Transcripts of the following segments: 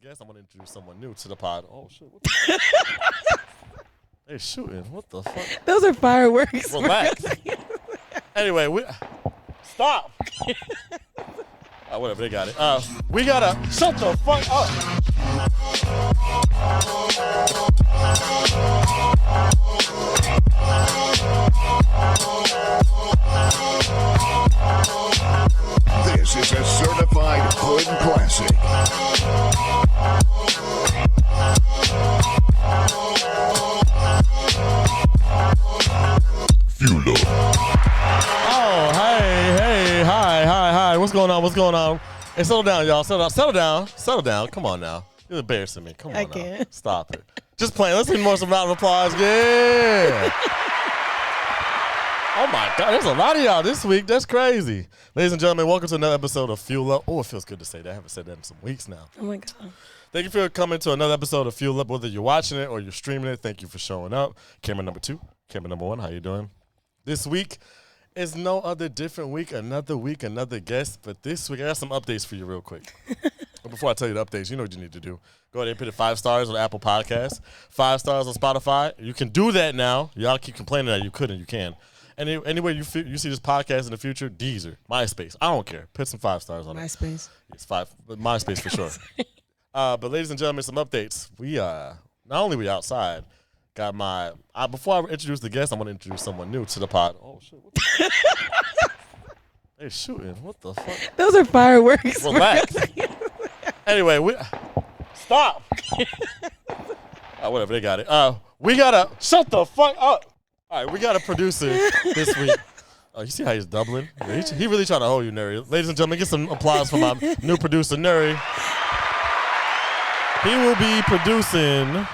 guest, I'm going to introduce someone new to the pod. Oh, shit. What the They shooting. What the fuck? Those are fireworks. Relax. Anyway, stop. Whatever, they got it. We got to shut the fuck up. This is a certified hood classic. Fuel up. Oh, hey, hi. What's going on? Hey, settle down, y'all. Settle down. Come on now. You're embarrassing me. Come on I now. can't. Stop it. Just playing. Let's need some round of applause. Yeah. Oh, my God. There's a lot of y'all this week. That's crazy. Ladies and gentlemen, welcome to another episode of Fuel Up. Oh, it feels good to say that. I haven't said that in some weeks now. Oh, my God. Thank you for coming to another episode of Fuel Up. Whether you're watching it or you're streaming it, thank you for showing up. Camera number 2, camera number 1, how you doing? This week is no other different week, another guest. But this week, I got some updates for you real quick. But before I tell you the updates, you know what you need to do. Go ahead and put it 5 stars on Apple Podcasts, 5 stars on Spotify. You can do that now. Y'all keep complaining that you couldn't. You can. Anyway, you see this podcast in the future, Deezer, MySpace. I don't care. Put some 5 stars on it. MySpace. It's 5, but MySpace for sure. But ladies and gentlemen, some updates. We not only we outside. Got my before I introduce the guest, I'm gonna introduce someone new to the pod. Oh shit! What the They shooting. What the fuck? Those are fireworks. Relax. Anyway, stop. Whatever, they got it. We gotta shut the fuck up. All right, we got a producer this week. Oh, you see how he's doubling? Yeah, he really trying to hold you, Nuri. Ladies and gentlemen, get some applause for my new producer, Nuri. He will be producing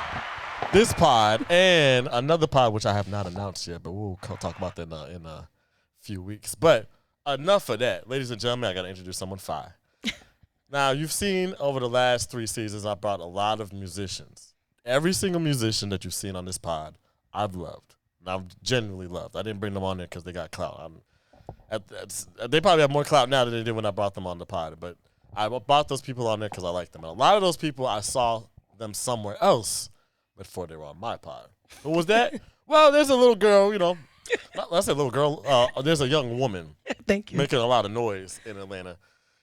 this pod and another pod, which I have not announced yet, but we'll talk about that in a few weeks. But enough of that. Ladies and gentlemen, I got to introduce someone, Fi. Now, you've seen over the last 3 seasons, I brought a lot of musicians. Every single musician that you've seen on this pod, I've loved. And I've genuinely loved. I didn't bring them on there because they got clout. They probably have more clout now than they did when I brought them on the pod, but I brought those people on there because I like them. And a lot of those people, I saw them somewhere else before they were on my pod. Who was that? Well, there's a little girl, let's say little girl. There's a young woman Thank you. making a lot of noise in Atlanta.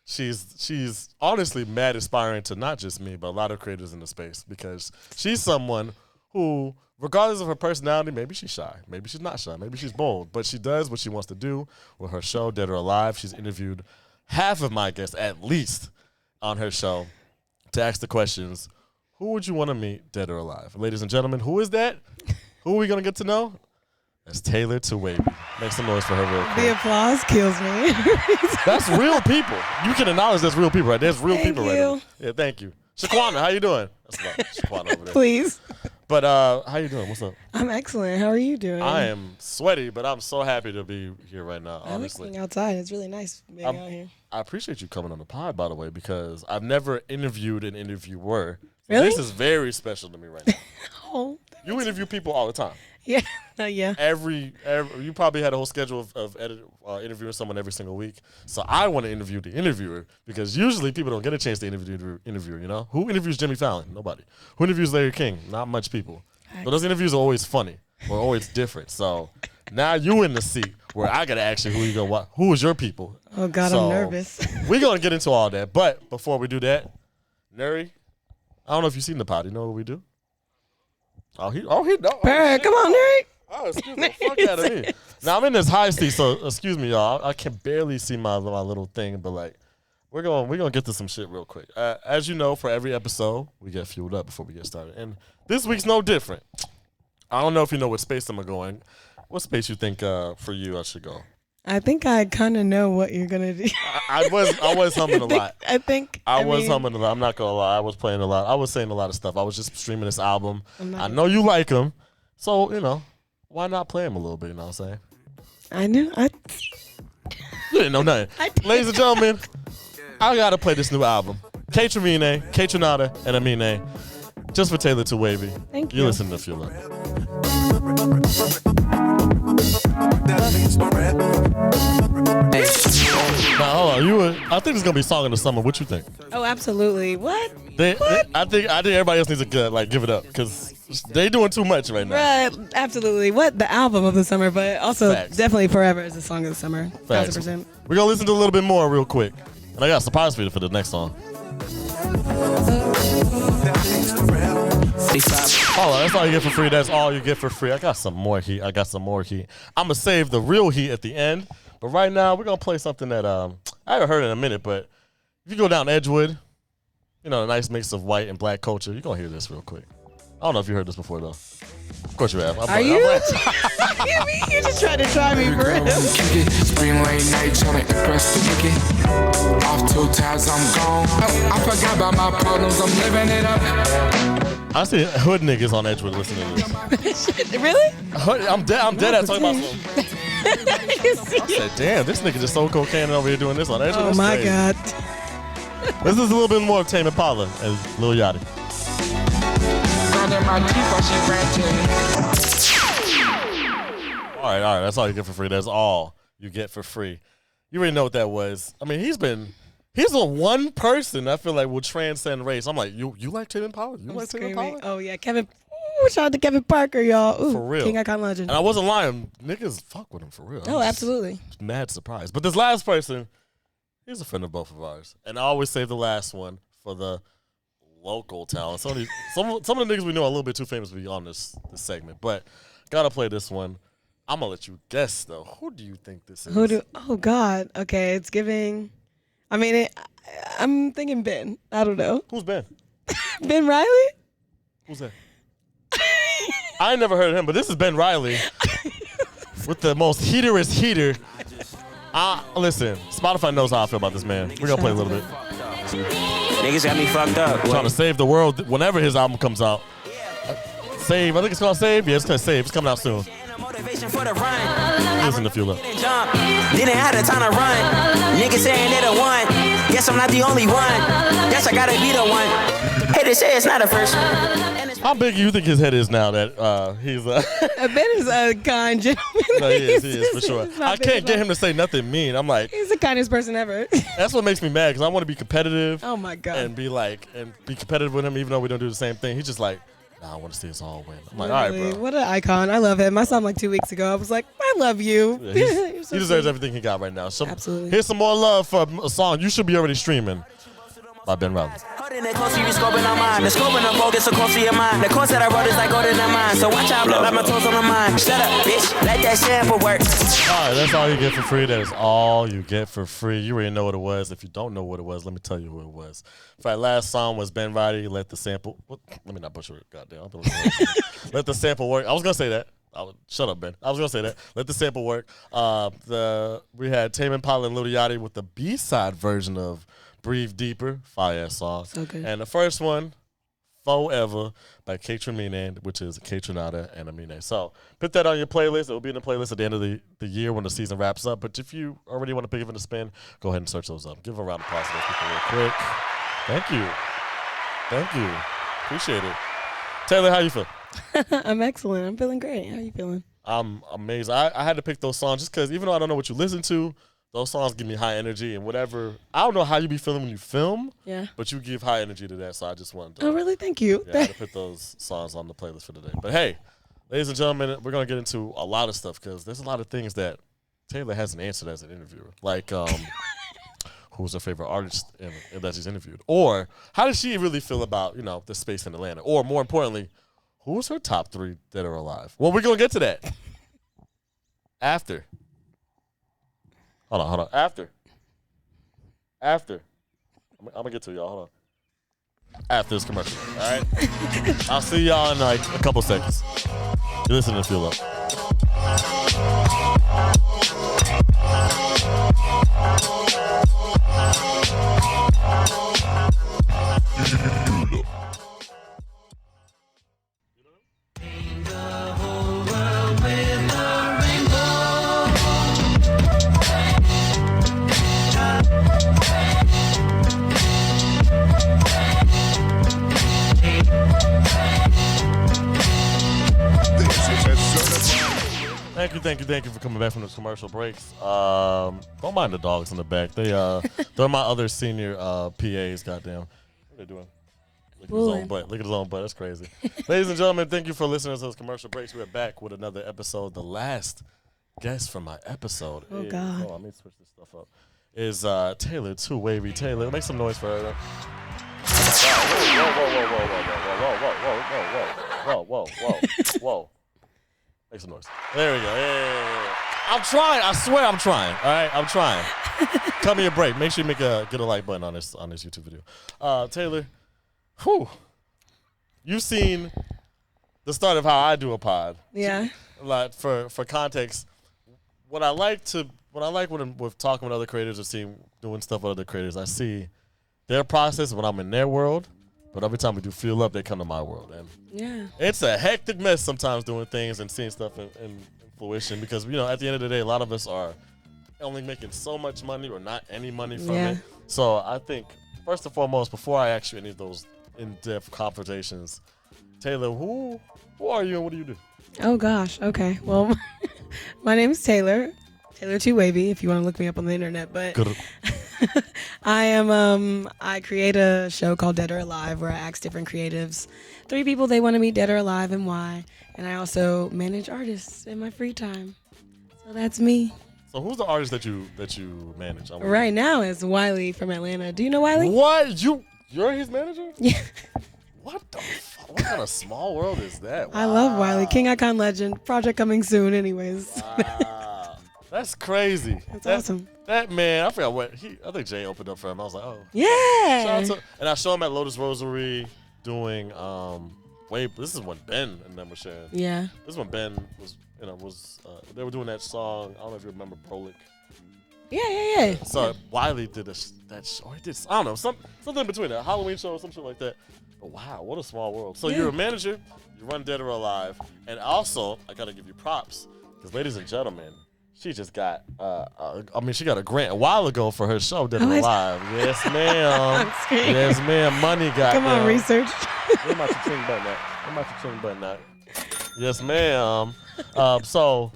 She's honestly mad inspiring to not just me, but a lot of creators in the space because she's someone who, regardless of her personality, maybe she's shy, maybe she's not shy, maybe she's bold, but she does what she wants to do with her show, Dead or Alive. She's interviewed half of my guests, at least, on her show to ask the questions, who would you want to meet, dead or alive? Ladies and gentlemen, who is that? Who are we going to get to know? That's TaylorTooWavy. Make some noise for her real quick. The applause kills me. That's real people. You can acknowledge that's real people right there. There's real Thank people you. right there. Yeah, thank you. Shaquana, how you doing? That's not Shaquana over there. Please. But how you doing? What's up? I'm excellent. How are you doing? I am sweaty, but I'm so happy to be here right now, I'm honestly. looking outside. It's really nice being out here. I appreciate you coming on the pod, by the way, because I've never interviewed an interviewer. So Really? This is very special to me right now. Oh, You interview people all the time. yeah. Yeah. Every you probably had a whole schedule of interviewing someone every single week. So I want to interview the interviewer because usually people don't get a chance to interview the interviewer, Who interviews Jimmy Fallon? Nobody. Who interviews Larry King? Not much people. But those interviews are always funny or always different. So now you in the seat where I got to ask you who is your people? Oh, God, So, I'm nervous. We're going to get into all that. But before we do that, Nuri, I don't know if you've seen the pod. You know what we do? Oh, he know. Bird, come on, Nuri. Oh, excuse the fuck out of me. Now, I'm in this high seat, so excuse me, y'all. I can barely see my little thing, but, we're gonna get to some shit real quick. As you know, for every episode, we get fueled up before we get started. And this week's no different. I don't know if you know what space I'm going. What space you think for you I should go? I think I kind of know what you're going to do. I was humming a lot. I was mean, humming a lot. I'm not going to lie. I was playing a lot. I was saying a lot of stuff. I was just streaming this album. not I know you like him. So, why not play him a little bit, you know what I'm saying? I know. You didn't know nothing. Ladies and gentlemen, I got to play this new album. K Trinata, and Amine. Just for TaylorTooWavy. Thank You you. listen to Fuel Up. Now, hold on. I think it's gonna be song of the summer. What you think? Oh, absolutely. What? I think everybody else needs to give it up because they doing too much right now. Right, absolutely. What? The album of the summer, but also Facts. definitely Forever is the song of the summer. Facts. 1000%. We're gonna listen to a little bit more real quick, and I got a surprise for you for the next song. Hold on, that's all you get for free. That's all you get for free. I got some more heat. I'm gonna save the real heat at the end. But right now, we're gonna play something that I haven't heard in a minute. But if you go down Edgewood, a nice mix of white and black culture, you're gonna hear this real quick. I don't know if you heard this before though. Of course you have. Are you? You just tried to try me for real. Spring late night trying to impress the wicked. Off 2 tabs, I'm gone. I forgot about my problems, I'm living it up. I see hood niggas on Edgewood listening to this. Really? I'm dead at talking about some. I said, damn, this nigga just sold cocaine over here doing this on Edgewood. Oh my God. This is a little bit more of Tame Impala as Lil Yachty. All right, that's all you get for free. That's all you get for free. You already know what that was. I mean, he's the one person I feel like will transcend race. I'm like, you like Tame Impala? You like Tame Impala? Oh yeah, Kevin. Ooh, shout out to Kevin Parker, y'all. Ooh, for real. King Icon Legend. And I wasn't lying. Niggas fuck with him for real. Oh, absolutely. Mad surprise. But this last person, he's a friend of both of ours. And I always save the last one for the local talent. Some of the niggas we know are a little bit too famous to be on this segment. But gotta play this one. I'm gonna let you guess though. Who do you think this is? Oh God. Okay, it's giving. I mean, I'm thinking Ben. I don't know. Who's Ben? Ben Riley? Who's that? I ain't never heard of him, but this is Ben Riley with the most heaterest heater. Listen, Spotify knows how I feel about this man. We're gonna play a little bit. Niggas got me fucked up. Trying to save the world whenever his album comes out. Save, I think it's called Save. Yeah, it's called Save. It's coming out soon. Listen if you look. Didn't have the time to run. Niggas saying they the one. Guess I'm not the only one. Guess I gotta be the one. Hey, they say it's not a first. How big do you think his head is now that he's Ben is a kind gentleman. No, he is for sure. I can't get him to say nothing mean. I'm like, he's the kindest person ever. That's what makes me mad because I want to be competitive. Oh my God. And be competitive with him even though we don't do the same thing. He's just like, nah, I want to see us all win. I'm like, all right, bro. What an icon. I love him. I saw him like 2 weeks ago. I was like, I love you. Yeah, he deserves everything he got right now. So absolutely. Here's some more love for a song you should be already streaming by Ben Riley. Holding it close to you, scoping on mine. The scoping of focus so close to your mind. The course that I wrote is like golden in mine. So watch out, blow like my toes on the mind. Shut up, bitch. Let that sample work. All right, that's all you get for free. That is all you get for free. You already know what it was. If you don't know what it was, let me tell you who it was. That last song was Ben Riley, Let the Sample. Let me not butcher it. Goddamn. Let the Sample Work. I was going to say that. Shut up, Ben. I was going to say that. Let the Sample Work. We had Tame Impala and Lil Yachty with the B-side version of Breathe Deeper, fire-ass song. So good. And the first one, Forever, by Kate Trinidad, which is Kate Trinidad and Amine. So put that on your playlist. It will be in the playlist at the end of the year when the season wraps up. But if you already want to give it a spin, go ahead and search those up. Give a round of applause to those people real quick. Thank you. Appreciate it. Taylor, how you feel? I'm excellent. I'm feeling great. How you feeling? I'm amazing. I had to pick those songs just because even though I don't know what you listen to, those songs give me high energy and whatever. I don't know how you be feeling when you film, but you give high energy to that, so I just wanted to. Oh, really? Thank you. Yeah, I had to put those songs on the playlist for today. But hey, ladies and gentlemen, we're going to get into a lot of stuff because there's a lot of things that Taylor hasn't answered as an interviewer. Like, who's her favorite artist that she's interviewed? Or how does she really feel about, the space in Atlanta? Or more importantly, who's her top 3 that are alive? Well, we're going to get to that after. Hold on. After. I'm going to get to y'all. Hold on. After this commercial. All right? I'll see y'all in like a couple seconds. You're listening to Feel Up. This is a certified thank you for coming back from those commercial breaks. Don't mind the dogs in the back. They're my other senior PAs. Goddamn, what are they doing? Look at his own butt. Look at his own butt. That's crazy. Ladies and gentlemen, thank you for listening to those commercial breaks. We're back with another episode. The last guest from my episode. Oh God. Let me switch this stuff up. Is TaylorTooWavy. Taylor, make some noise for her. Whoa. Make some noise. There we go. Yeah. I'm trying. I swear I'm trying. All right, I'm trying. Cut me a break. Make sure you get a like button on this YouTube video. Taylor, you've seen the start of how I do a pod. Yeah. Like for context, what I like when I'm with talking with other creators or doing stuff with other creators, I see their process when I'm in their world. But every time we do Feel Up, they come to my world. And Yeah. it's a hectic mess sometimes doing things and seeing stuff in fruition because, at the end of the day, a lot of us are only making so much money or not any money from it. So I think, first and foremost, before I ask you any of those in-depth conversations, Taylor, who are you and what do you do? Oh, gosh. Okay. Well, my name is Taylor. TaylorTooWavy, if you want to look me up on the internet. But I create a show called Dead or Alive where I ask different creatives 3 people they want to meet dead or alive and why. And I also manage artists in my free time. So that's me. So who's the artist that you manage? Right now is Wiley from Atlanta. Do you know Wiley? What? You're his manager? Yeah. What the fuck? What kind of small world is that? Wow. I love Wiley. King Icon Legend. Project coming soon anyways. Wow. That's crazy. That's awesome. That man, I forgot what I think Jay opened up for him. I was like, oh. Yeah. And I saw him at Lotus Rosary doing this is when Ben and them were sharing. Yeah. This is when Ben was they were doing that song. I don't know if you remember Brolic. Yeah. So Wiley did that show. He did, I don't know, something between a Halloween show or some shit like that. But wow, what a small world. So you're a manager, you run Dead or Alive, and also I gotta give you props because, ladies and gentlemen, she just got she got a grant a while ago for her show Dead or Alive. Yes, ma'am. Yes, ma'am. Money got. Come on, research. Where my cha-ching button at? Yes, ma'am. So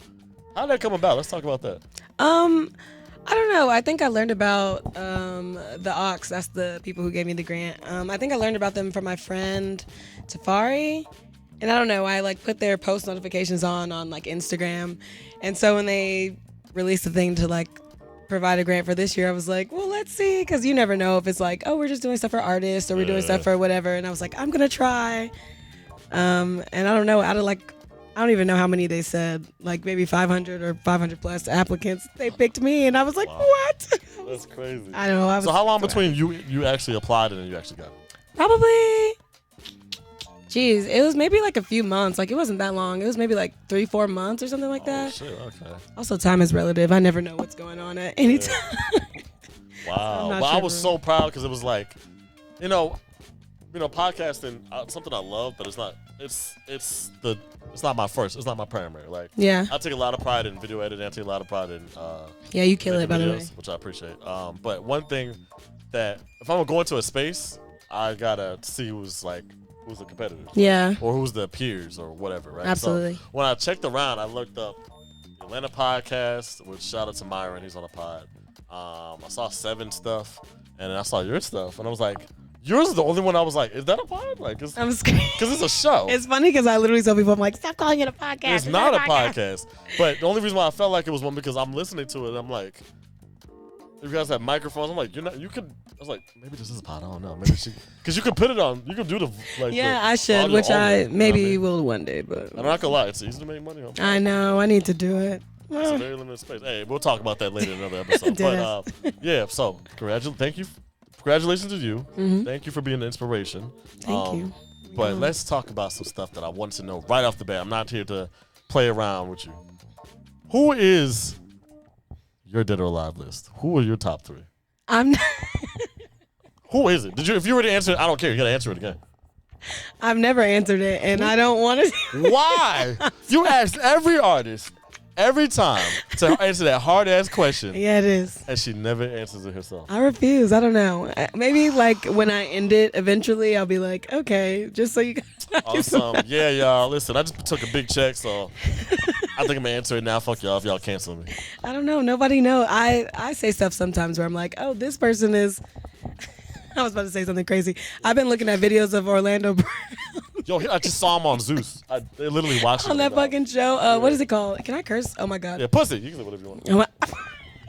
how did that come about? Let's talk about that. I don't know. I think I learned about the Ox. That's the people who gave me the grant. I think I learned about them from my friend Tafari. And I don't know. I put their post notifications on Instagram. And so when they released the thing to provide a grant for this year, I was like, well, let's see. Because you never know if it's we're just doing stuff for artists or we're doing stuff for whatever. And I was like, I'm going to try. And I don't know. Out of I don't even know how many they said, maybe 500 or 500 plus applicants. They picked me, and I was like, wow. What? That's crazy. I know. So how long between you actually applied and then you actually got it? Probably, it was maybe a few months. It wasn't that long. It was maybe 3-4 months or something like that. Shit, okay. Also, time is relative. I never know what's going on at any time. Wow. But I was so proud because it was podcasting, something I love, but it's not. It's not my first. It's not my primary. Yeah. I take a lot of pride in video editing. I take a lot of pride in you kill it, by the way, which I appreciate. But one thing that if I'm going to a space, I gotta see who's the competitors. Yeah. Or who's the peers or whatever. Right. Absolutely. So when I checked around, I looked up the Atlanta podcast, which shout out to Myron. He's on a pod. I saw Seven stuff, and then I saw your stuff, and I was like. Yours is the only one I was like, is that a pod? I'm scared. Because it's a show. It's funny because I literally tell people, I'm like, stop calling it a podcast. It's not a podcast. But the only reason why I felt like it was one because I'm listening to it. And I'm like, if you guys have microphones, I'm like, you could. I was like, maybe this is a pod. I don't know. Maybe because you could put it on. You could do the I should, which I maybe will one day. But I'm not gonna lie, it's easy to make money on. I know. I need to do it. It's a very limited space. Hey, we'll talk about that later in another episode. But yeah, so thank you. Congratulations to you. Mm-hmm. Thank you for being an inspiration. Thank you. But let's talk about some stuff that I want to know right off the bat. I'm not here to play around with you. Who is your Dead or Alive list? Who are your top 3? I'm not. Who is it? If you were to answer it, I don't care. You got to answer it again. I've never answered it, and I don't want to. Why? You asked every artist every time to answer that hard ass question. Yeah, it is. And she never answers it herself. I refuse. I don't know. Maybe like when I end it, eventually I'll be like, okay, just so you guys. Awesome. Yeah, y'all. Listen, I just took a big check, so I think I'm gonna answer it now. Fuck y'all if y'all cancel me. I don't know. Nobody know. I say stuff sometimes where I'm like, oh, this person is. I was about to say something crazy. I've been looking at videos of Orlando Brown. Yo, I just saw him on Zeus. They literally watched on that fucking show. What is it called? Can I curse? Oh my god. Yeah, pussy. You can say whatever you want.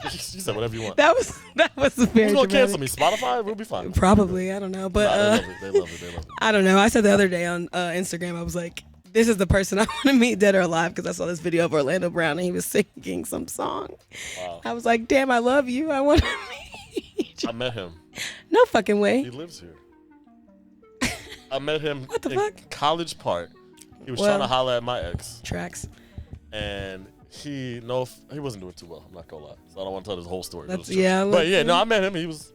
You said whatever you want. That was very. Who's gonna dramatic. cancel me? Spotify? We'll be fine. Probably. I don't know, but they love it. I don't know. I said the other day on Instagram, I was like, this is the person I want to meet, dead or alive, because I saw this video of Orlando Brown and he was singing some song. Wow. I was like, damn, I love you. I want to meet you. I met him. No fucking way. He lives here. I met him What the in fuck? College Park. He was trying to holler at my ex. Tracks. And he wasn't doing too well. I'm not gonna lie. So I don't want to tell this whole story. That's, I met him. He was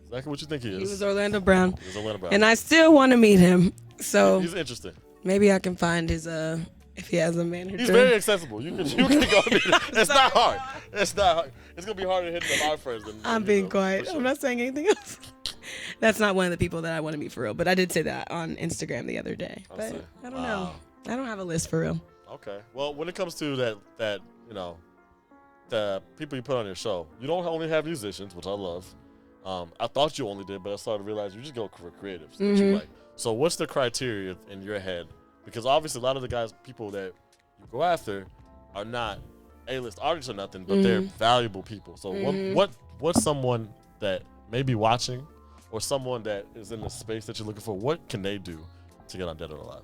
exactly what you think he is. He was Orlando Brown. He was Orlando Brown. And I still want to meet him. So he's interesting. maybe I can find his if he has a manager. He's very accessible. You can go meet him. It's not hard. It's not hard. It's gonna be harder to hit than our friends. I'm being quiet. Sure. I'm not saying anything else. That's not one of the people that I want to meet for real. But I did say that on Instagram the other day. But I don't know. I don't have a list for real. Okay. Well, when it comes to that the people you put on your show, you don't only have musicians, which I love. I thought you only did, but I started to realize you just go for creatives that you like. So what's the criteria in your head? Because obviously a lot of the people that you go after are not A-list artists or nothing, but they're valuable people. So what's someone that may be watching or someone that is in the space that you're looking for, what can they do to get on Dead or Alive?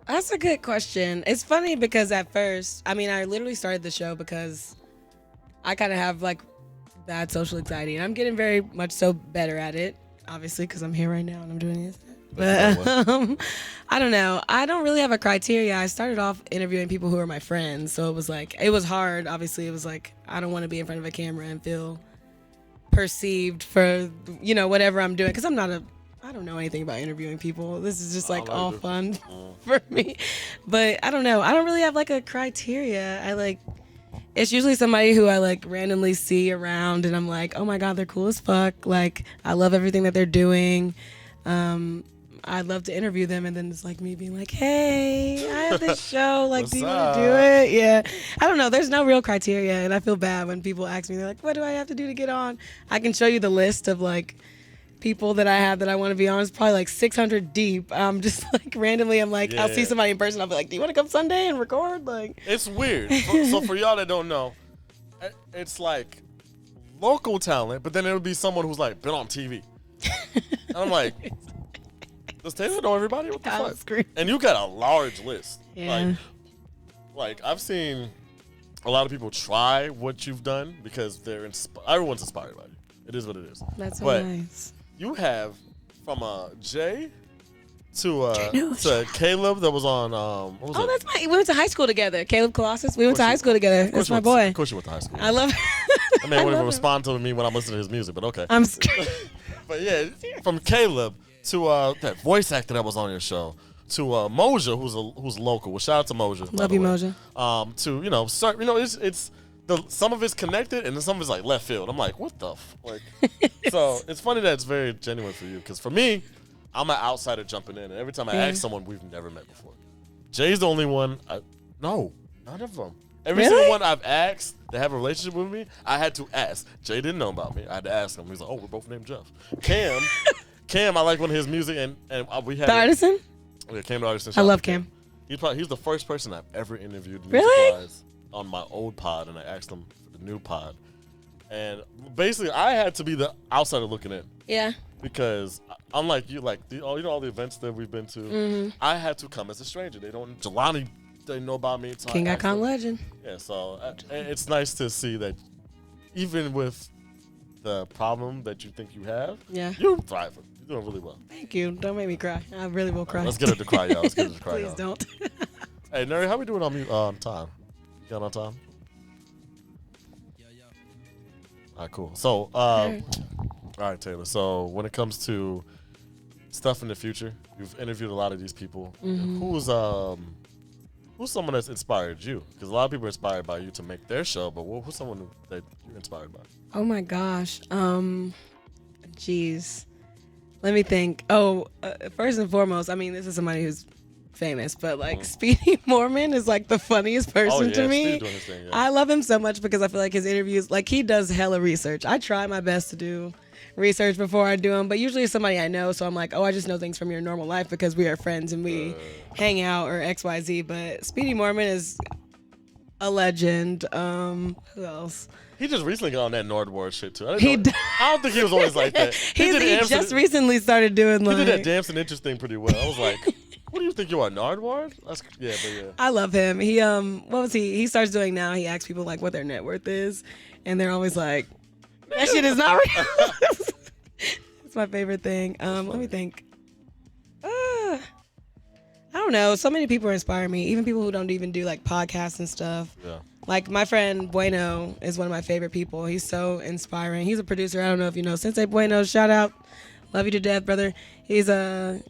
That's a good question. It's funny because at first, I literally started the show because I kind of have like bad social anxiety, and I'm getting very much so better at it, obviously, because I'm here right now and I'm doing this. But I don't know. I don't really have a criteria. I started off interviewing people who are my friends, so it was hard. Obviously, it was like I don't want to be in front of a camera and feel perceived for whatever I'm doing, because I don't know anything about interviewing people. This is just like all fun for me. But I don't know. I don't really have like a criteria. It's usually somebody who I like randomly see around and I'm like, oh my God, they're cool as fuck. Like, I love everything that they're doing. I'd love to interview them, and then it's like me being like, hey, I have this show. Like, do you want to do it? Yeah. I don't know. There's no real criteria, and I feel bad when people ask me, they're like, what do I have to do to get on? I can show you the list of like people that I have that I want to be on. It's probably like 600 deep. Just like randomly, I'm like, I'll see somebody in person. I'll be like, do you want to come Sunday and record? Like, it's weird. So for y'all that don't know, it's like local talent, but then it'll be someone who's like been on TV. And I'm like, does Taylor know everybody? What the fuck? And you got a large list. Yeah. Like I've seen a lot of people try what you've done because everyone's inspired by you. It is what it is. That's so nice. You have from Jay to Caleb that was on. What was it? We went to high school together. Caleb Colossus. We went to high school together. That's my boy. Of course you went to high school. I love. I mean, I wouldn't even respond to me when I'm listening to his music, but okay. But yeah, from Caleb to that voice actor that was on your show, to Moja, who's local. Well, shout out to Moja. Love you, Moja. To it's some of it's connected and then some of it's like left field. I'm like, what the so it's funny that it's very genuine for you, because for me, I'm an outsider jumping in, and every time I ask someone we've never met before, Jay's the only one. No, none of them. Every single one I've asked to have a relationship with me, I had to ask. Jay didn't know about me. I had to ask him. He's like, oh, we're both named Jeff. Cam, I like one of his music, and we had the Artisan. Yeah, Cam the Artisan. I love Cam. He's the first person I've ever interviewed music-wise on my old pod, and I asked him for the new pod. And basically, I had to be the outsider looking in. Yeah. Because unlike you, like all the events that we've been to, I had to come as a stranger. Jelani didn't know about me. King Icon legend. Yeah, so it's nice to see that even with the problem that you think you have, you're thriving. You're doing really well. Thank you. Don't make me cry. I really will cry. Let's get her to cry, y'all. Please don't. Hey, Neri, how we doing on time? You got on time? All right, cool. So, all right, Taylor. So when it comes to stuff in the future, you've interviewed a lot of these people. Who's who's someone that's inspired you? Because a lot of people are inspired by you to make their show, but who's someone that you're inspired by? Oh my gosh. Jeez. Let me think. First and foremost, I mean, this is somebody who's famous, but like Speedy Mormon is like the funniest person to me. Doing his thing, yeah. I love him so much because I feel like his interviews, like he does hella research. I try my best to do research before I do them, but usually it's somebody I know, so I'm like, oh, I just know things from your normal life because we are friends and we hang out or XYZ. But Speedy Mormon is a legend. Who else? He just recently got on that Nordward shit too. I don't think he was always like that. He just recently started doing like. He did that Damson Interest thing pretty well. I was like, what do you think you are, Nardward? Yeah. I love him. He what was he? He starts doing now. He asks people like what their net worth is, and they're always like, that shit is not real. It's my favorite thing. Let me think. I don't know. So many people inspire me. Even people who don't even do like podcasts and stuff. Yeah. Like my friend Bueno is one of my favorite people. He's so inspiring. He's a producer. I don't know if you know Sensei Bueno. Shout out. Love you to death, brother. He's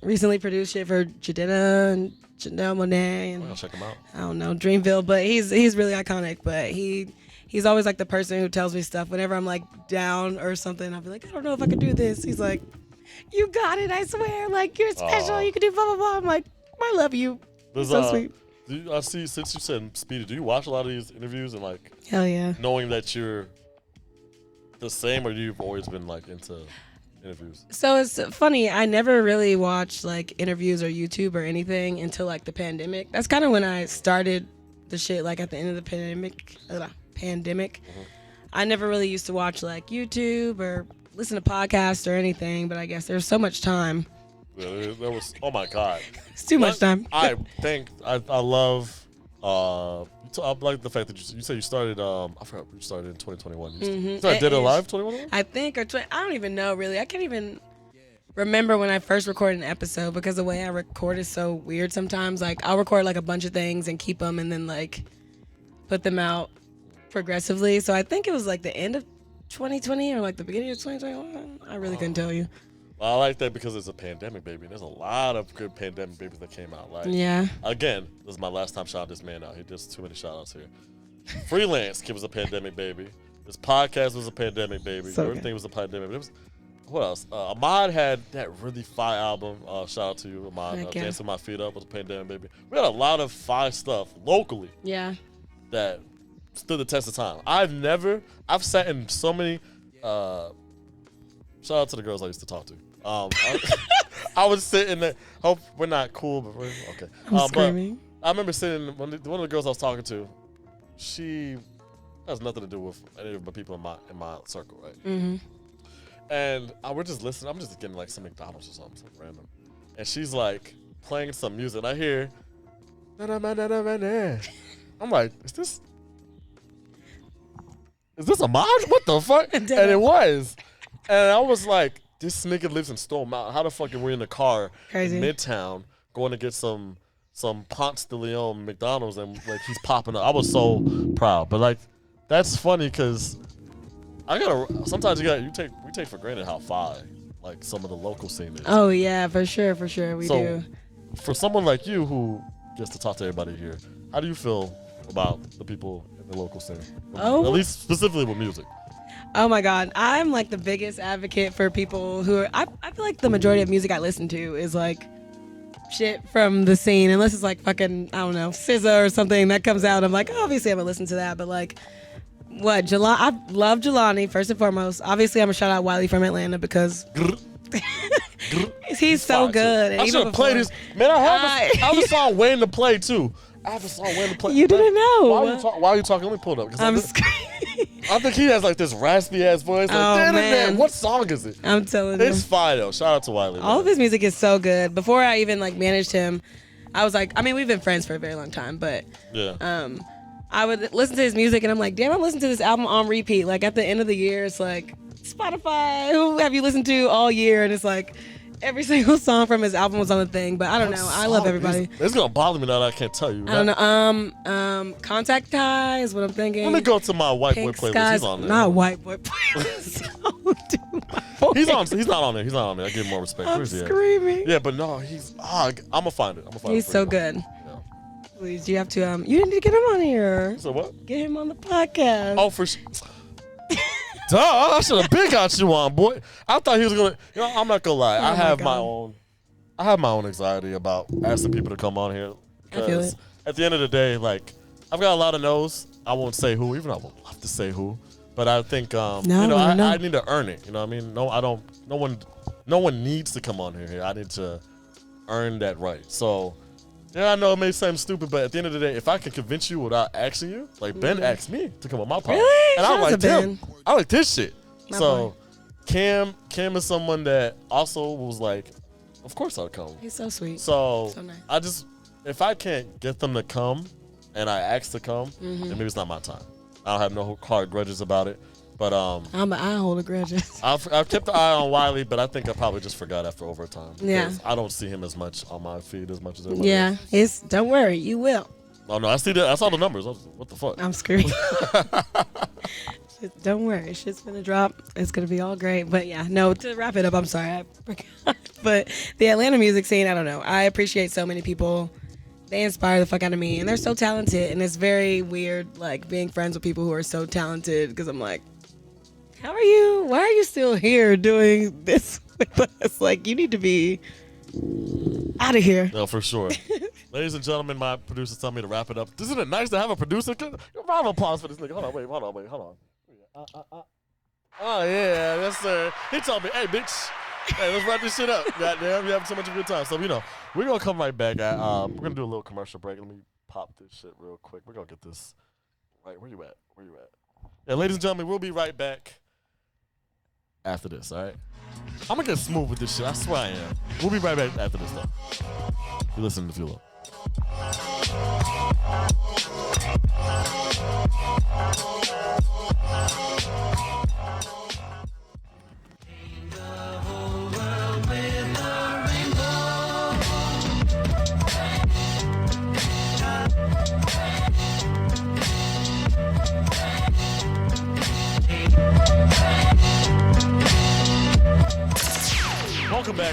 recently produced shit for Jadena and Janelle Monáe and I'll check him out. I don't know, Dreamville, but he's really iconic. But he's always like the person who tells me stuff whenever I'm like down or something. I'll be like, I don't know if I can do this. He's like, you got it, I swear. Like you're special. You can do blah blah blah. I'm like, I love you. So sweet. I see. Since you said Speedy, do you watch a lot of these interviews and like? Hell yeah. Knowing that you're the same, or you've always been like into interviews? So it's funny. I never really watched like interviews or YouTube or anything until like the pandemic. That's kind of when I started the shit. Like at the end of the pandemic. Mm-hmm. I never really used to watch like YouTube or listen to podcasts or anything. But I guess there's so much time. Yeah, that was. Oh my God. It's too much time. I think I love. I like the fact that you said you started. I forgot you started in 2021. You started Dead or Alive 2021. I think I don't even know really. I can't even remember when I first recorded an episode because the way I record is so weird sometimes. Like I'll record like a bunch of things and keep them and then like put them out progressively. So I think it was like the end of 2020 or like the beginning of 2021. I really couldn't tell you. Well, I like that because it's a pandemic baby. There's a lot of good pandemic babies that came out. Like, yeah. Again, this is my last time shouting this man out. He does too many shout outs here. Freelance Kid was a pandemic baby. This podcast was a pandemic baby. So Everything was a pandemic. What else? Ahmad had that really fire album. Shout out to you, Ahmad. Dancing My Feet Up was a pandemic baby. We had a lot of fire stuff locally. Yeah. That stood the test of time. I've sat in so many. Shout out to the girls I used to talk to. I would sit in the. Hope we're not cool, but we're okay. I'm screaming. But I remember sitting. One of the girls I was talking to, she has nothing to do with any of the people in my circle, right? Mm-hmm. And we're just listening. I'm just getting like some McDonald's or something random, and she's like playing some music. And I hear, I'm like, is this Ahmad? What the fuck? And it was, and I was like. This nigga lives in Stone Mountain. How the fuck are we in the car in Midtown going to get some Ponce de Leon McDonald's and like he's popping up? I was so proud. But like that's funny because sometimes we take for granted how far like some of the local scene is. Oh yeah, for sure we do. For someone like you who gets to talk to everybody here, how do you feel about the people in the local scene? At least specifically with music. Oh my God, I'm like the biggest advocate for people who are. I feel like the majority of music I listen to is like shit from the scene, unless it's like fucking I don't know SZA or something that comes out. I'm like, obviously I'm gonna listen to that, but like what Jelani? I love Jelani first and foremost. Obviously, I'm gonna shout out Wiley from Atlanta because he's so good. I should have played this. Man, I have a song waiting to play too. I have a song waiting to play. You didn't know. Why are you talking? Let me pull it up. I'm I think he has like this raspy ass voice. Like, man. What song is it? I'm telling you. It's fire though. Shout out to Wiley. All of his music is so good. Before I even like managed him, I was like, I mean, we've been friends for a very long time, but I would listen to his music and I'm like, damn, I'm listening to this album on repeat. Like at the end of the year, it's like Spotify, who have you listened to all year? And it's like every single song from his album was on the thing, but I don't know. I love everybody. It's gonna bother me now that I can't tell you. I don't know. Contact High is what I'm thinking. Let me go to my white boy playlist. He's on there. Not white boy playlist. He's not on there. He's not on there. I give him more respect. I'm screaming. Yeah, but no, I'm gonna find it. He's so good. Please, you have to. You need to get him on here. So what? Get him on the podcast. Oh, for sure. Duh, I should have been got you on, boy. I thought he was gonna. You know, I'm not gonna lie. I have my own. I have my own anxiety about asking people to come on here. I feel it. At the end of the day, like, I've got a lot of no's. I won't say who, even though I would love to say who. But I think, I need to earn it. You know what I mean? No, I don't. No one needs to come on here. I need to earn that right. So, yeah, I know it may seem stupid, but at the end of the day, if I can convince you without asking you, like Ben asked me to come on my podcast, Really? and I like him. I like this shit. My So, Cam is someone that also was like, of course I'll come. He's so sweet. So, So nice. I just, if I can't get them to come and I ask to come, then maybe it's not my time. I don't have no hard grudges about it. But I hold a grudge. I've kept an eye on Wiley, but I think I probably just forgot after overtime. Yeah. I don't see him as much on my feed as much as everybody else. It's don't worry, you will. Oh no, I see that. I saw the numbers. What the fuck? I'm screaming. Don't worry, shit's gonna drop. It's gonna be all great. But yeah, no, to wrap it up, I'm sorry, I forgot. But the Atlanta music scene, I don't know. I appreciate so many people. They inspire the fuck out of me, and they're so talented. And it's very weird, like being friends with people who are so talented, because I'm like, how are you? Why are you still here doing this with us? Like, you need to be out of here. No, for sure. Ladies and gentlemen, my producers tell me to wrap it up. Isn't it nice to have a producer? Round of applause for this nigga. Hold on. Oh, yeah, yes, sir. He told me, hey, bitch, hey, let's wrap this shit up. Goddamn, we having so much of a good time. So, we're going to come right back. We're going to do a little commercial break. Let me pop this shit real quick. We're going to get this. Right, where you at? Yeah, ladies and gentlemen, we'll be right back after this, all right? I'm going to get smooth with this shit. I swear I am. We'll be right back after this, though. You're listening to Fuel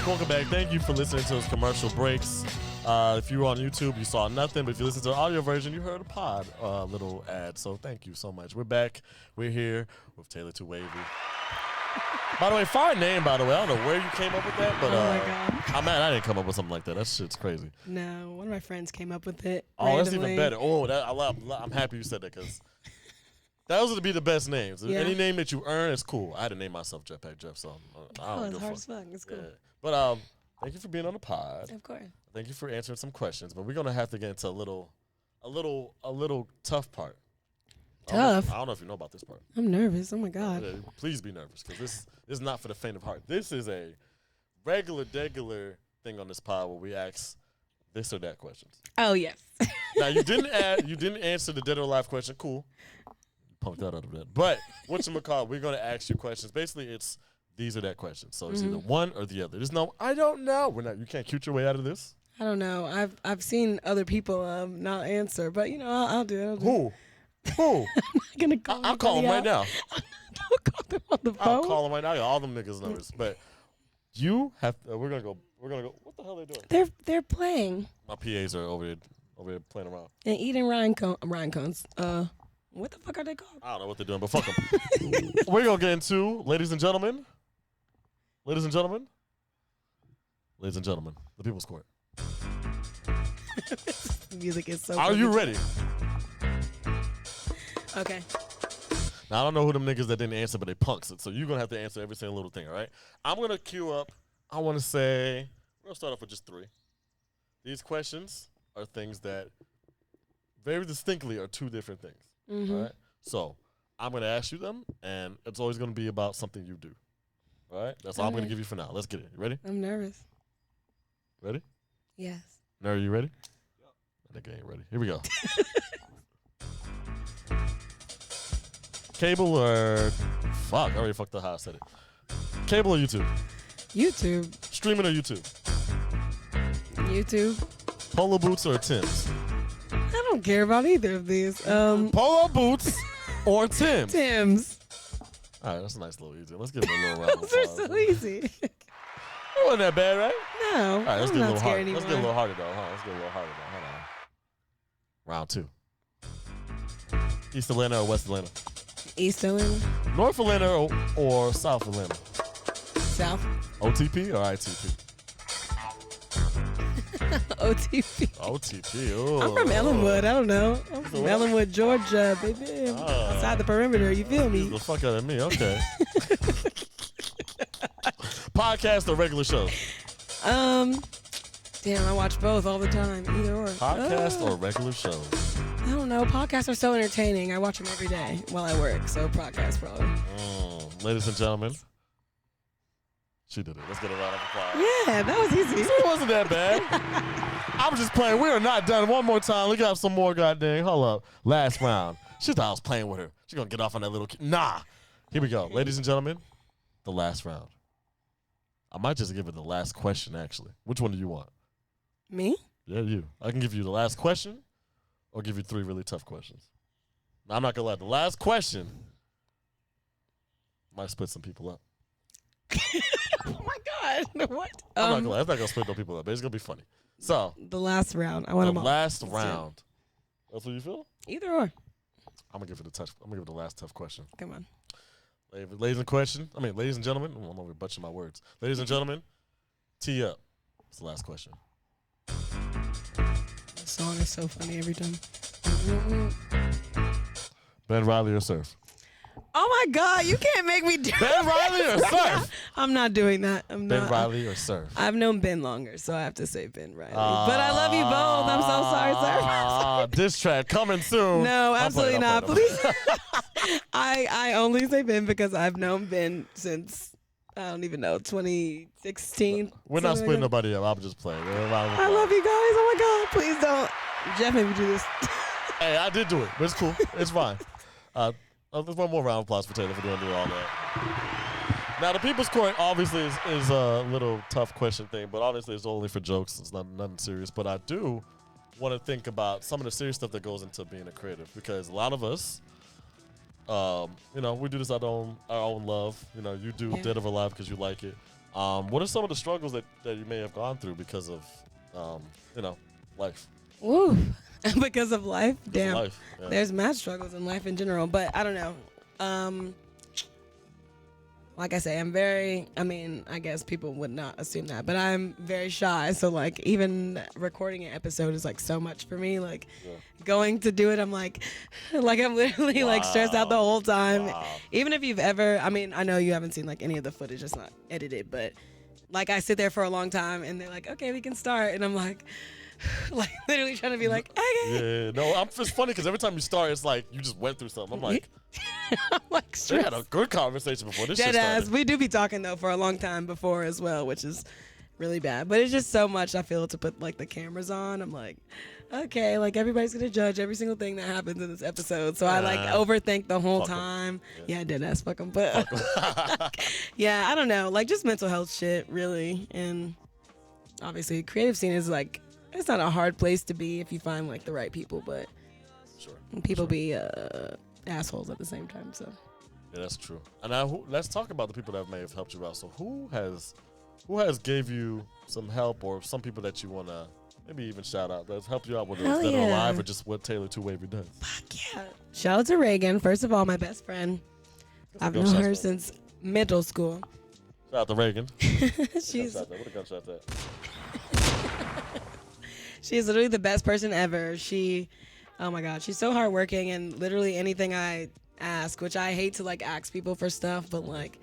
Welcome back. Thank you for listening to those commercial breaks. If you were on YouTube, you saw nothing, but if you listen to the audio version, you heard a pod little ad. So thank you so much. We're back. We're here with TaylorTooWavy. By the way, fine name, by the way. I don't know where you came up with that, but Oh my God. I'm mad I didn't come up with something like that. That shit's crazy. No, one of my friends came up with it. Oh, that's randomly. even better. Oh, I'm happy you said that because those would be the best names. Yeah. Any name that you earn is cool. I had to name myself Jetpack Jeff, so I don't Oh, it's give a hard fuck. as fuck. It's cool. Yeah. But thank you for being on the pod. Of course. Thank you for answering some questions. But we're gonna have to get into a little tough part. Tough? I don't know if you know about this part. I'm nervous. Oh my God. Yeah, please be nervous because this is not for the faint of heart. This is a regular thing on this pod where we ask this or that questions. Oh yes. Now you didn't answer the dead or alive question. Cool. Pumped that out of that. But whatchamacallit, we're gonna ask you questions. Basically, it's these or that questions. So it's either one or the other. There's no I don't know. You can't cute your way out of this. I don't know. I've seen other people not answer, but I'll do it. Who? I'm not gonna call. I'll call them right now. Don't call them on the phone. I'll call them right now. I got all them niggas' numbers. But you have. We're gonna go. What the hell are they doing? They're playing My PAs are over there playing around. and eating rind cones. What the fuck are they called? I don't know what they're doing, but fuck them. We're gonna get into, ladies and gentlemen, the People's Court. The music is so. Are you ready? Okay. Now I don't know who them niggas that didn't answer, but they punks it. So you're gonna have to answer every single little thing. All right. I'm gonna queue up. I want to say we're gonna start off with just 3. These questions are things that very distinctly are 2 different things. All right. So I'm gonna ask you them, and it's always gonna be about something you do. All right. That's all I'm gonna give you for now. Let's get it. You ready? I'm nervous. Ready? Yes. Nerd, you ready? That nigga ain't ready. Here we go. Cable or fuck? I already fucked up how I said it. Cable or YouTube? YouTube. Streaming or YouTube? YouTube. Polo boots or Timbs? I don't care about either of these. Polo boots or Timbs? Tim's. All right, that's a nice little easy. Let's give it a little round of Those are applause. so easy. It wasn't that bad, right? No. All right, let's I'm get a not little scared harder. anymore. Let's get a little harder though. Let's get a little harder though. Hold on. Round 2. East Atlanta or West Atlanta? East Atlanta. North Atlanta or South Atlanta? South. OTP or ITP? OTP. OTP. Ooh. I'm from Ellenwood. I don't know. I'm from Ellenwood, Georgia, baby. Outside the perimeter. You feel me? The fuck out of me. Okay. Podcast or regular show? Damn, I watch both all the time. Either or. Podcast or regular show? I don't know. Podcasts are so entertaining. I watch them every day while I work. So podcast probably. Ladies and gentlemen, she did it. Let's get a round of applause. Yeah, that was easy. It wasn't that bad. I was just playing. We are not done. One more time. We got some more. Goddamn. Hold up. Last round. She thought I was playing with her. She's gonna get off on that little. Nah. Here we go, ladies and gentlemen. The last round. I might just give her the last question. Actually, which one do you want? Me? Yeah, you. I can give you the last question, or give you 3 really tough questions. Now, I'm not gonna lie. The last question might split some people up. Oh my God! What? I'm not gonna lie. It's not gonna split no people up, but it's gonna be funny. So The last round. I want the them all. last round. That's what you feel? Either or. I'm gonna give it the last tough question. Come on. Ladies and gentlemen. I'm over butchering my words. Ladies and gentlemen, tee up. It's the last question. The song is so funny every time. Ben Riley or Surf? Oh my God! You can't make me do Ben Riley or Surf? I'm not doing that. Ben Riley or Surf? I've known Ben longer, so I have to say Ben Riley. But I love you both. I'm so sorry, sir. Diss track coming soon. No, I'm absolutely playing, not. Please. I only say Ben because I've known Ben since I don't even know 2016. We're not splitting nobody up. I'm just playing. I love you guys. Oh my God! Please don't. Jeff made me do this. Hey, I did do it, but it's cool. It's fine. There's one more round of applause for Taylor for doing all that. Now, the People's Court obviously is a little tough question thing, but honestly, it's only for jokes. It's nothing serious. But I do want to think about some of the serious stuff that goes into being a creative, because a lot of us, we do this out of our own love. You do Dead or Alive because you like it. What are some of the struggles that you may have gone through because of, life? Woo. Because of life? Damn. Life, yeah. There's mad struggles in life in general, but I don't know. Like I say, I guess people would not assume that, but I'm very shy. So like even recording an episode is like so much for me. Like going to do it, I'm like I'm literally like stressed out the whole time. Wow. Even if you've ever, I know you haven't seen like any of the footage, it's not edited, but like I sit there for a long time and they're like, okay, we can start. And I'm like literally trying to be like, okay. Yeah, no, it's funny because every time you start, it's like you just went through something. I'm like, we stressed. had a good conversation before this shit Deadass. started. We do be talking though for a long time before as well, which is really bad. But it's just so much I feel to put like the cameras on. I'm like, okay, like everybody's gonna judge every single thing that happens in this episode. So I like overthink the whole time. Yeah, deadass, fuck them. But yeah, I don't know, like just mental health shit, really. And obviously, creative scene is like, it's not a hard place to be if you find like the right people, but people be assholes at the same time. So yeah, that's true. And now let's talk about the people that may have helped you out. So who has gave you some help, or some people that you wanna maybe even shout out that's helped you out, whether it's Dead or Alive or just what TaylorTooWavy does? Fuck yeah! Shout out to Reagan, first of all, my best friend. I've known her since middle school. Shout out to Reagan. She's what a gunshot that. She's literally the best person ever. Oh my God, she's so hardworking, and literally anything I ask, which I hate to like ask people for stuff, but like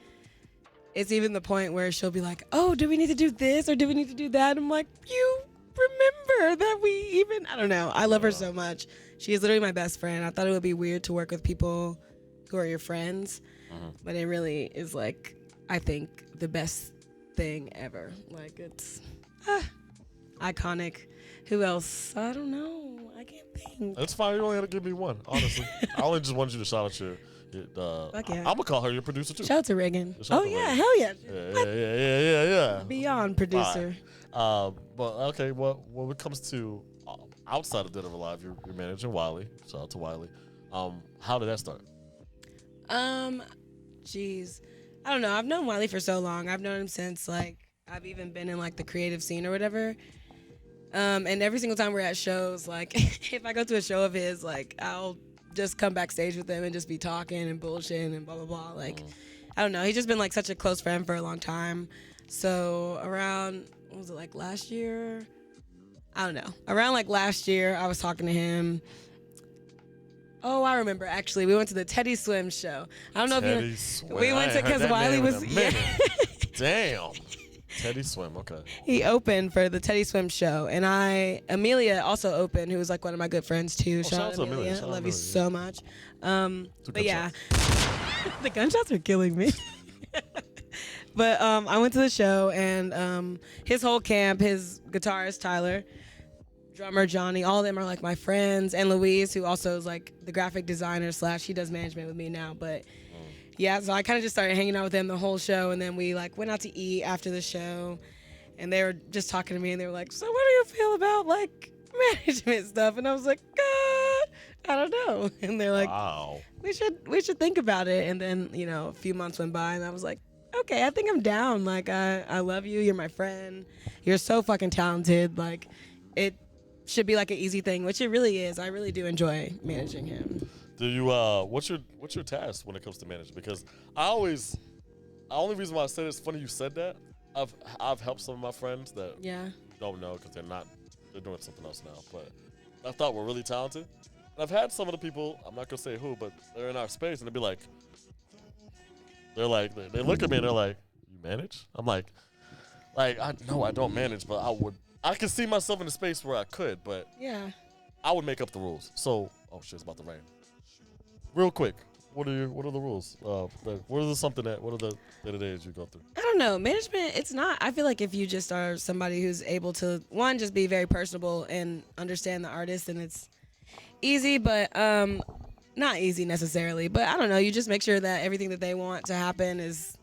it's even the point where she'll be like, oh, do we need to do this or do we need to do that? I'm like, you remember that I don't know. I love her so much. She is literally my best friend. I thought it would be weird to work with people who are your friends, but it really is like, I think the best thing ever. Like it's iconic. Who else? I don't know. I can't think. That's fine. You only had to give me one, honestly. I only just wanted you to shout out your Fuck yeah. I'm going to call her your producer, too. Shout out to Reagan. Shout out to yeah. Reagan. Hell yeah. Yeah. Beyond producer. But okay, when it comes to outside of Dead or Alive, you're managing Wiley. Shout out to Wiley. How did that start? Jeez. I don't know. I've known Wiley for so long. I've known him since like I've even been in like the creative scene or whatever. And every single time we're at shows, like if I go to a show of his, like I'll just come backstage with him and just be talking and bullshitting and blah blah blah. Like I don't know, he's just been like such a close friend for a long time. So around, what was it, like last year? I don't know. Around like last year, I was talking to him. Oh, I remember actually. We went to the Teddy Swim show. I don't know Teddy if you. Swim. We went to because Wiley was. Damn. Teddy Swim. Okay. He opened for the Teddy Swim show, and Amelia also opened, who was like one of my good friends too. Shout out to Amelia. I love you so much. But yeah, the gunshots are killing me. But I went to the show, and his whole camp, his guitarist Tyler, drummer Johnny, all of them are like my friends, and Louise, who also is like the graphic designer / he does management with me now. But yeah, so I kind of just started hanging out with them the whole show, and then we like went out to eat after the show, and they were just talking to me, and they were like, "So what do you feel about like management stuff?" And I was like, I don't know. And they're like, "Wow, we should think about it." And then a few months went by, and I was like, okay, I think I'm down. Like, I love you. You're my friend. You're so fucking talented. Like, it should be like an easy thing, which it really is. I really do enjoy managing him. Do you? What's your task when it comes to managing? Because the only reason why I said it's funny you said that. I've helped some of my friends that don't know because they're doing something else now, but I thought were really talented. And I've had some of the people, I'm not gonna say who, but they're in our space, and they'd be like. They're like, they look at me and they're like, "You manage?" I'm like, I don't manage, but I can see myself in a space where I could, but I would make up the rules. So, oh shit, it's about to rain. Real quick, what are the rules? What are the day-to-days you go through? I don't know. Management, it's not. I feel like if you just are somebody who's able to, one, just be very personable and understand the artist, and it's easy, but not easy necessarily, but I don't know. You just make sure that everything that they want to happen is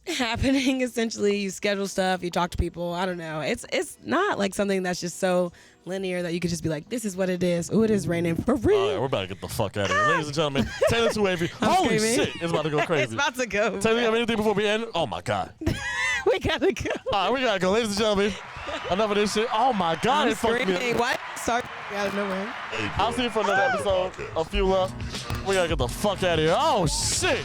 happening. Essentially, you schedule stuff, you talk to people. I don't know. It's not like something that's just so linear that you could just be like, this is what it is. Oh, it is raining for real. All right, we're about to get the fuck out of here, ladies and gentlemen. TaylorTooWavy. Holy shit, it's about to go crazy. It's about to go. Taylor, you have anything before we end? Oh my god. We gotta go. All right, we gotta go, ladies and gentlemen. Enough of this shit. Oh my god, it fucked me up. What? Sorry, out of nowhere. I'll see you for another episode. A few left. We gotta get the fuck out of here. Oh shit.